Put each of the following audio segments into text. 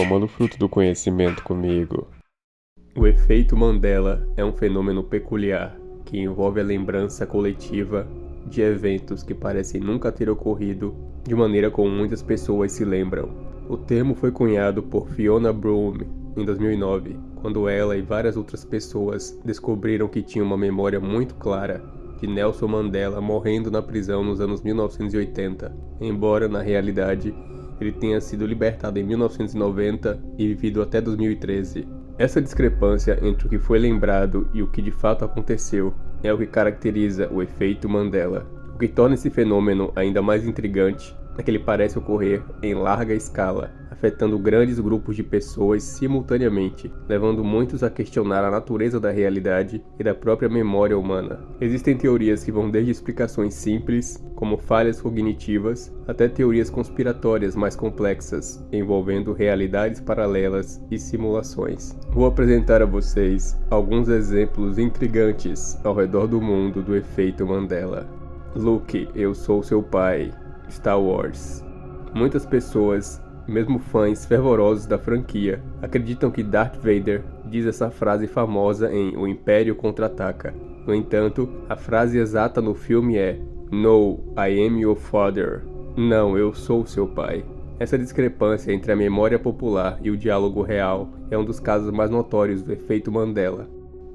tomando fruto do conhecimento comigo. O efeito Mandela é um fenômeno peculiar que envolve a lembrança coletiva de eventos que parecem nunca ter ocorrido de maneira como muitas pessoas se lembram. O termo foi cunhado por Fiona Broome em 2009, quando ela e várias outras pessoas descobriram que tinham uma memória muito clara de Nelson Mandela morrendo na prisão nos anos 1980, embora na realidade ele tenha sido libertado em 1990 e vivido até 2013. Essa discrepância entre o que foi lembrado e o que de fato aconteceu é o que caracteriza o efeito Mandela. O que torna esse fenômeno ainda mais intrigante é que ele parece ocorrer em larga escala, afetando grandes grupos de pessoas simultaneamente, levando muitos a questionar a natureza da realidade e da própria memória humana. Existem teorias que vão desde explicações simples, como falhas cognitivas, até teorias conspiratórias mais complexas, envolvendo realidades paralelas e simulações. Vou apresentar a vocês alguns exemplos intrigantes ao redor do mundo do efeito Mandela. Luke, eu sou seu pai. Star Wars. Muitas pessoas, mesmo fãs fervorosos da franquia, acreditam que Darth Vader diz essa frase famosa em O Império Contra-Ataca. No entanto, a frase exata no filme é No, I am your father. Não, eu sou seu pai. Essa discrepância entre a memória popular e o diálogo real é um dos casos mais notórios do efeito Mandela.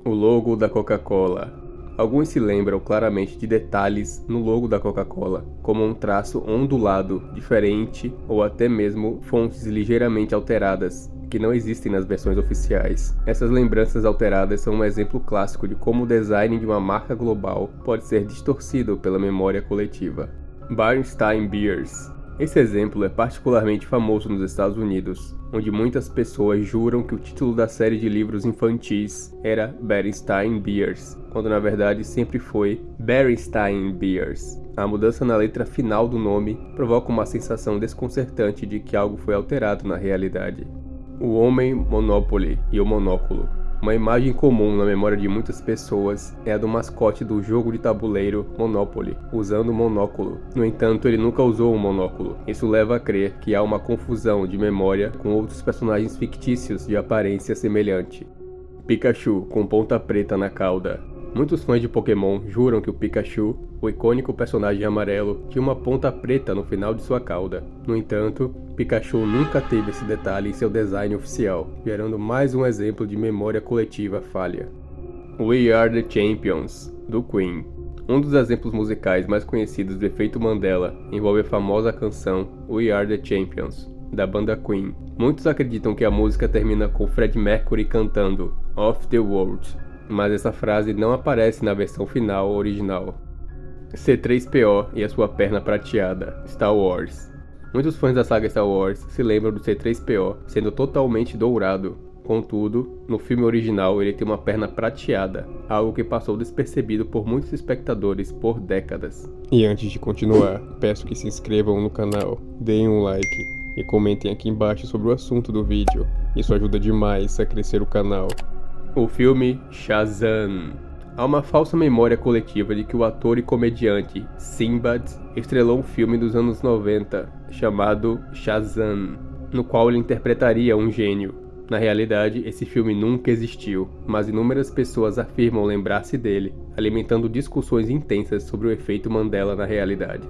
O logo da Coca-Cola. Alguns se lembram claramente de detalhes no logo da Coca-Cola, como um traço ondulado, diferente ou até mesmo fontes ligeiramente alteradas, que não existem nas versões oficiais. Essas lembranças alteradas são um exemplo clássico de como o design de uma marca global pode ser distorcido pela memória coletiva. Bernstein Bears. Esse exemplo é particularmente famoso nos Estados Unidos, onde muitas pessoas juram que o título da série de livros infantis era Berenstain Bears, quando na verdade sempre foi Berenstain Bears. A mudança na letra final do nome provoca uma sensação desconcertante de que algo foi alterado na realidade. O Homem Monopoly e o Monóculo. Uma imagem comum na memória de muitas pessoas é a do mascote do jogo de tabuleiro Monopoly, usando um monóculo. No entanto, ele nunca usou um monóculo. Isso leva a crer que há uma confusão de memória com outros personagens fictícios de aparência semelhante. Pikachu com ponta preta na cauda. Muitos fãs de Pokémon juram que o Pikachu, o icônico personagem amarelo, tinha uma ponta preta no final de sua cauda. No entanto, Pikachu nunca teve esse detalhe em seu design oficial, gerando mais um exemplo de memória coletiva falha. We Are the Champions, do Queen. Um dos exemplos musicais mais conhecidos do efeito Mandela envolve a famosa canção We Are the Champions, da banda Queen. Muitos acreditam que a música termina com Freddie Mercury cantando Of the World, mas essa frase não aparece na versão final original. C-3PO e a sua perna prateada, Star Wars. Muitos fãs da saga Star Wars se lembram do C-3PO sendo totalmente dourado. Contudo, no filme original ele tem uma perna prateada, algo que passou despercebido por muitos espectadores por décadas. E antes de continuar, peço que se inscrevam no canal, deem um like e comentem aqui embaixo sobre o assunto do vídeo. Isso ajuda demais a crescer o canal. O filme Shazam. Há uma falsa memória coletiva de que o ator e comediante Sinbad estrelou um filme dos anos 90 chamado Shazam, no qual ele interpretaria um gênio. Na realidade, esse filme nunca existiu, mas inúmeras pessoas afirmam lembrar-se dele, alimentando discussões intensas sobre o efeito Mandela na realidade.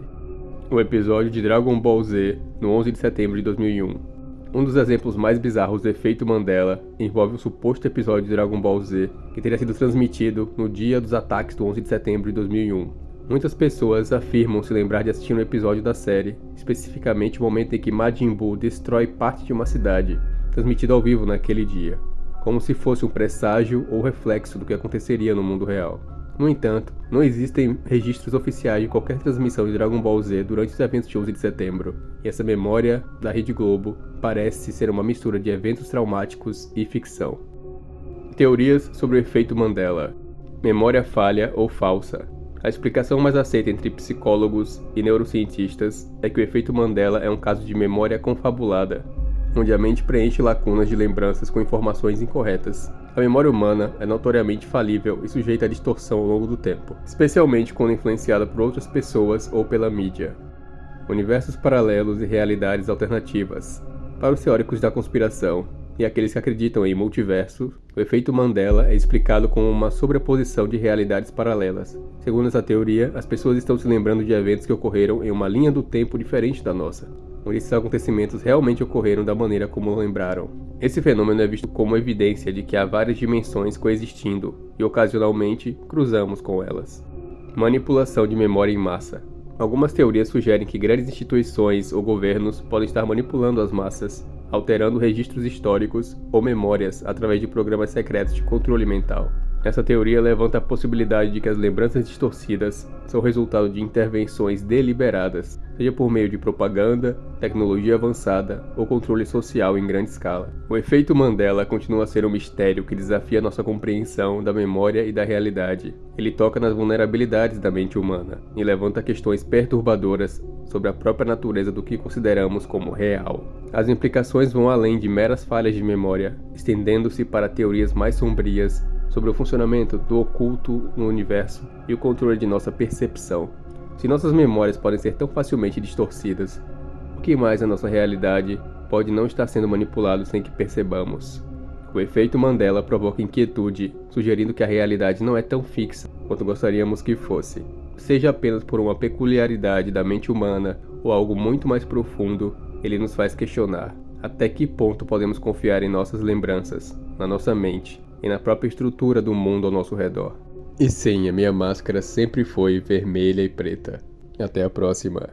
O episódio de Dragon Ball Z, no 11 de setembro de 2001. Um dos exemplos mais bizarros do efeito Mandela envolve o suposto episódio de Dragon Ball Z que teria sido transmitido no dia dos ataques do 11 de setembro de 2001. Muitas pessoas afirmam se lembrar de assistir um episódio da série, especificamente o momento em que Majin Buu destrói parte de uma cidade, transmitido ao vivo naquele dia, como se fosse um presságio ou reflexo do que aconteceria no mundo real. No entanto, não existem registros oficiais de qualquer transmissão de Dragon Ball Z durante os eventos de 11 de setembro, e essa memória da Rede Globo parece ser uma mistura de eventos traumáticos e ficção. Teorias sobre o efeito Mandela. Memória falha ou falsa. A explicação mais aceita entre psicólogos e neurocientistas é que o efeito Mandela é um caso de memória confabulada, onde a mente preenche lacunas de lembranças com informações incorretas. A memória humana é notoriamente falível e sujeita à distorção ao longo do tempo, especialmente quando influenciada por outras pessoas ou pela mídia. Universos paralelos e realidades alternativas. Para os teóricos da conspiração e aqueles que acreditam em multiverso, o efeito Mandela é explicado como uma sobreposição de realidades paralelas. Segundo essa teoria, as pessoas estão se lembrando de eventos que ocorreram em uma linha do tempo diferente da nossa, onde esses acontecimentos realmente ocorreram da maneira como lembraram. Esse fenômeno é visto como evidência de que há várias dimensões coexistindo e ocasionalmente cruzamos com elas. Manipulação de memória em massa. Algumas teorias sugerem que grandes instituições ou governos podem estar manipulando as massas, alterando registros históricos ou memórias através de programas secretos de controle mental. Essa teoria levanta a possibilidade de que as lembranças distorcidas são resultado de intervenções deliberadas, seja por meio de propaganda, tecnologia avançada ou controle social em grande escala. O efeito Mandela continua a ser um mistério que desafia nossa compreensão da memória e da realidade. Ele toca nas vulnerabilidades da mente humana e levanta questões perturbadoras sobre a própria natureza do que consideramos como real. As implicações vão além de meras falhas de memória, estendendo-se para teorias mais sombrias sobre o funcionamento do oculto no universo e o controle de nossa percepção. Se nossas memórias podem ser tão facilmente distorcidas, o que mais a nossa realidade pode não estar sendo manipulado sem que percebamos? O efeito Mandela provoca inquietude, sugerindo que a realidade não é tão fixa quanto gostaríamos que fosse. Seja apenas por uma peculiaridade da mente humana ou algo muito mais profundo, ele nos faz questionar até que ponto podemos confiar em nossas lembranças, na nossa mente e na própria estrutura do mundo ao nosso redor. E sim, a minha máscara sempre foi vermelha e preta. Até a próxima.